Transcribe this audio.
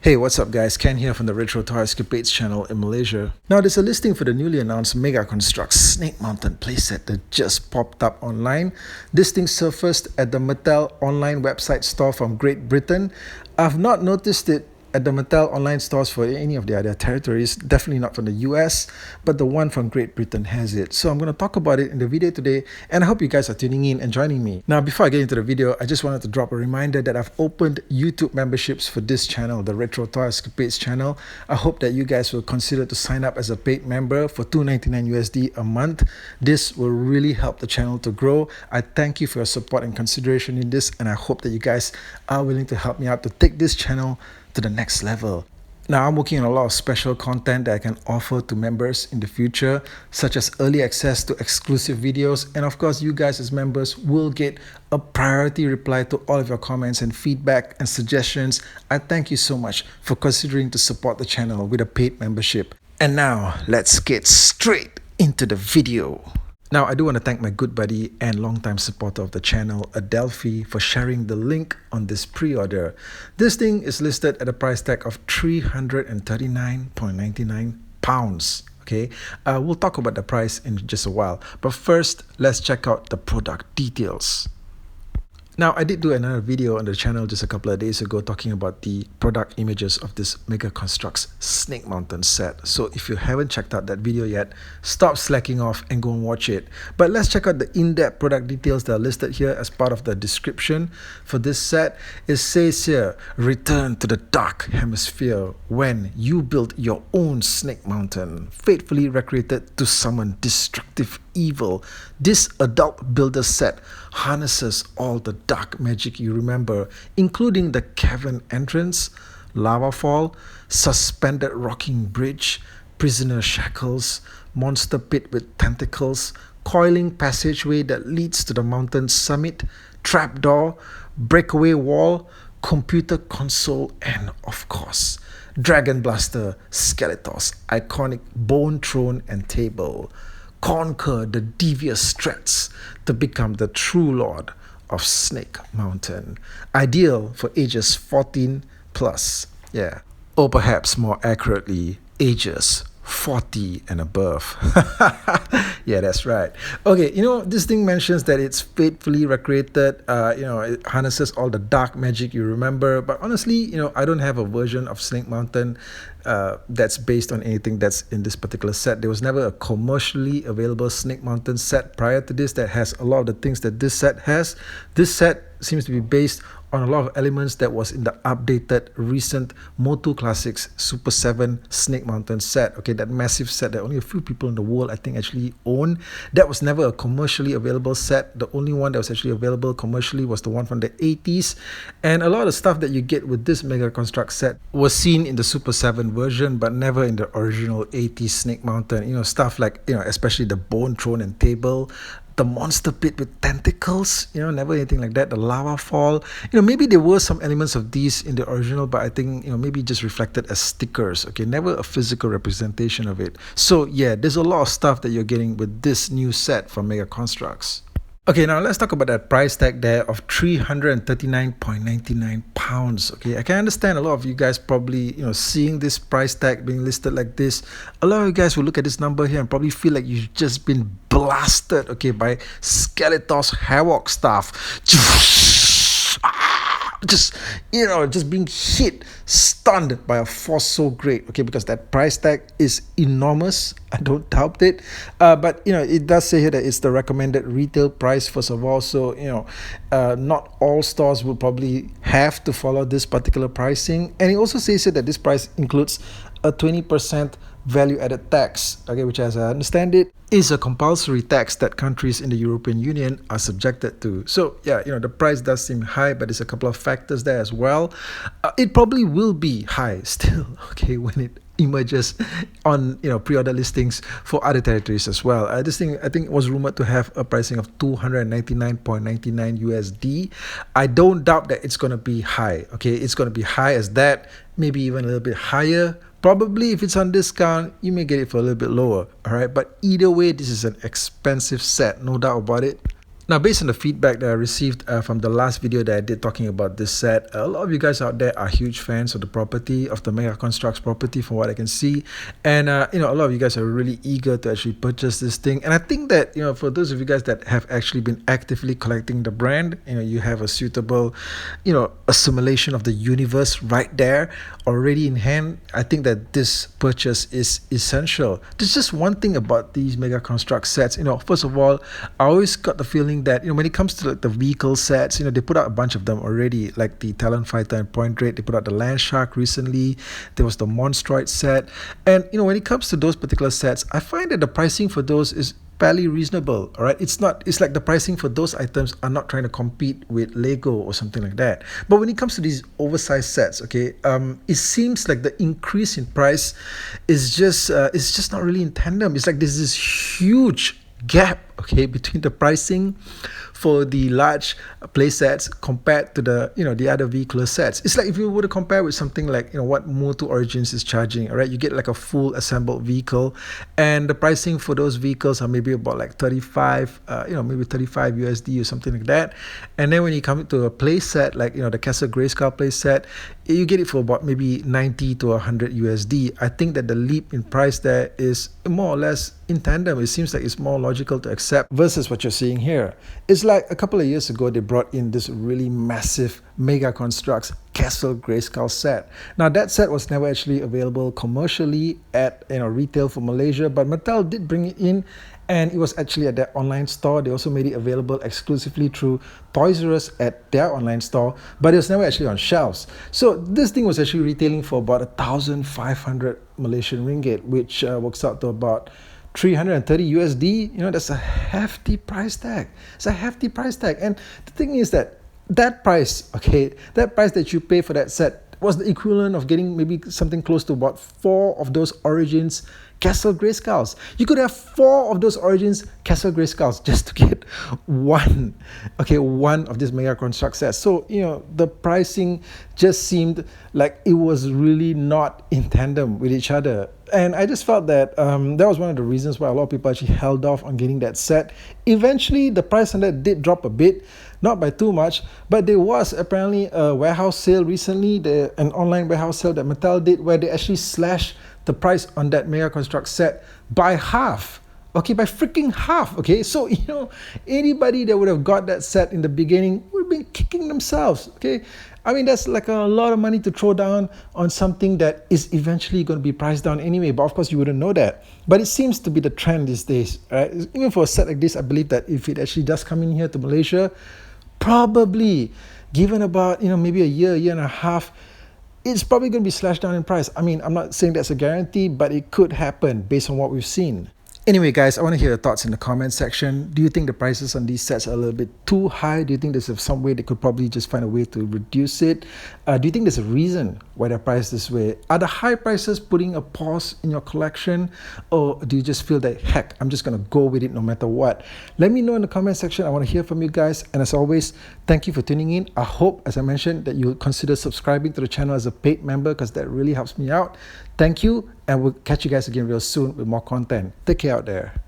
Hey, what's up guys? Ken here from the Retro Toy Escapades channel in Malaysia. Now there's a listing for the newly announced Mega Construx Snake Mountain playset that just popped up online. This thing surfaced at the Mattel online website store from Great Britain. I've not noticed it at the Mattel online stores for any of the other territories, definitely not from the US, but the one from Great Britain has it. So I'm going to talk about it in the video today, and I hope you guys are tuning in and joining me. Now, before I get into the video, I just wanted to drop a reminder that I've opened YouTube memberships for this channel, the Retro Toy Escapades channel. I hope that you guys will consider to sign up as a paid member for $2.99 USD a month. This will really help the channel to grow. I thank you for your support and consideration in this, and I hope that you guys are willing to help me out to take this channel to the next level. Now, I'm working on a lot of special content that I can offer to members in the future, such as early access to exclusive videos, and of course, you guys as members will get a priority reply to all of your comments and feedback and suggestions. I thank you so much for considering to support the channel with a paid membership. And now, let's get straight into the video. Now, I do want to thank my good buddy and longtime supporter of the channel, Adelphi, for sharing the link on this pre-order. This thing is listed at a price tag of £339.99. Okay, we'll talk about the price in just a while. But first, let's check out the product details. Now, I did do another video on the channel just a couple of days ago talking about the product images of this Mega Construx Snake Mountain set. So if you haven't checked out that video yet, stop slacking off and go and watch it. But let's check out the in-depth product details that are listed here as part of the description for this set. It says here, return to the dark hemisphere when you build your own Snake Mountain, faithfully recreated to summon destructive evil. This adult builder set harnesses all the dark magic you remember, including the cavern entrance, lava fall, suspended rocking bridge, prisoner shackles, monster pit with tentacles, coiling passageway that leads to the mountain's summit, trapdoor, breakaway wall, computer console, and of course, Dragon Blaster, Skeletor's iconic bone throne and table. Conquer the devious threats to become the true lord of Snake Mountain. Ideal for ages 14 plus. Yeah. Or perhaps more accurately, ages 40 and above. Yeah, that's right. Okay, this thing mentions that it's faithfully recreated. It harnesses all the dark magic you remember. But honestly, I don't have a version of Snake Mountain that's based on anything that's in this particular set. There was never a commercially available Snake Mountain set prior to this that has a lot of the things that this set has. This set seems to be based on a lot of elements that was in the updated recent MOTU Classics Super 7 Snake Mountain set. Okay, that massive set that only a few people in the world I think actually own. That was never a commercially available set. The only one that was actually available commercially was the one from the 80s. And a lot of stuff that you get with this Mega Construx set was seen in the Super 7 version, but never in the original 80s Snake Mountain. Stuff like, especially the bone throne and table, the monster pit with tentacles, never anything like that. The lava fall, maybe there were some elements of these in the original, but I think, maybe just reflected as stickers. Okay, never a physical representation of it. So yeah, there's a lot of stuff that you're getting with this new set from Mega Construx. Okay, now let's talk about that price tag there of £339.99. Okay, I can understand a lot of you guys probably, seeing this price tag being listed like this. A lot of you guys will look at this number here and probably feel like you've just been blasted, okay, by Skeletor's Havoc stuff. Just being hit, stunned by a force so great, okay, because that price tag is enormous. I don't doubt it, but it does say here that it's the recommended retail price first of all. So not all stores will probably have to follow this particular pricing, and it also says here that this price includes a 20% value-added tax, okay, which, as I understand it, is a compulsory tax that countries in the European Union are subjected to. So yeah, the price does seem high, but there's a couple of factors there as well. It probably will be high still, okay, when it emerges on pre-order listings for other territories as well. This thing I think was rumored to have a pricing of $299.99 USD. I don't doubt that it's going to be high. Okay, it's going to be high as that, maybe even a little bit higher. Probably if it's on discount, you may get it for a little bit lower. All right, but either way, this is an expensive set, no doubt about it. Now, based on the feedback that I received from the last video that I did talking about this set, a lot of you guys out there are huge fans of the property, of the Mega Construx property from what I can see. And, a lot of you guys are really eager to actually purchase this thing. And I think that, for those of you guys that have actually been actively collecting the brand, you have a suitable, assimilation of the universe right there already in hand. I think that this purchase is essential. There's just one thing about these Mega Construx sets. First of all, I always got the feeling that when it comes to the vehicle sets, they put out a bunch of them already, like the Talon Fighter and Point Rate. They put out the Land Shark recently. There was the Monstroid set, and when it comes to those particular sets, I find that the pricing for those is fairly reasonable. All right, it's like the pricing for those items are not trying to compete with Lego or something like that. But when it comes to these oversized sets, okay, it seems like the increase in price is just not really in tandem. It's like there's this huge gap, okay, between the pricing for the large play sets compared to the other vehicular sets. It's like if you were to compare with something like what MOTU Origins is charging, all right, you get like a full assembled vehicle, and the pricing for those vehicles are maybe about like 35 maybe 35 USD or something like that. And then when you come to a play set like the Castle Grayskull play set, you get it for about maybe 90 to 100 USD. I think that the leap in price there is more or less in tandem. It seems like it's more logical to accept versus what you're seeing here. It's like a couple of years ago they brought in this really massive Mega Construx Castle Grayskull set. Now that set was never actually available commercially at retail for Malaysia, but Mattel did bring it in, and it was actually at their online store. They also made it available exclusively through Toys R Us at their online store, but it was never actually on shelves. So this thing was actually retailing for about 1,500 Malaysian ringgit, which works out to about 330 USD. That's a hefty price tag. It's a hefty price tag. And the thing is that price, okay, that price that you pay for that set was the equivalent of getting maybe something close to about 4 of those Origins Castle Grayskulls. You could have 4 of those Origins Castle Grayskulls just to get one of these Mega Construx sets. So, the pricing just seemed like it was really not in tandem with each other. And I just felt that that was one of the reasons why a lot of people actually held off on getting that set. Eventually, the price on that did drop a bit, not by too much, but there was apparently a warehouse sale recently, an online warehouse sale that Mattel did, where they actually slashed the price on that Mega Construx set by half. Okay, by freaking half. Okay, so anybody that would have got that set in the beginning would have been kicking themselves. Okay, I mean that's like a lot of money to throw down on something that is eventually going to be priced down anyway. But of course you wouldn't know that. But it seems to be the trend these days, right? Even for a set like this, I believe that if it actually does come in here to Malaysia, probably given about maybe a year and a half, it's probably going to be slashed down in price. I mean, I'm not saying that's a guarantee, but it could happen based on what we've seen. Anyway, guys, I want to hear your thoughts in the comment section. Do you think the prices on these sets are a little bit too high? Do you think there's some way they could probably just find a way to reduce it? Do you think there's a reason why they're priced this way? Are the high prices putting a pause in your collection? Or do you just feel that, heck, I'm just going to go with it no matter what? Let me know in the comment section. I want to hear from you guys. And as always, thank you for tuning in. I hope, as I mentioned, that you'll consider subscribing to the channel as a paid member, because that really helps me out. Thank you, and we'll catch you guys again real soon with more content. Take care out there.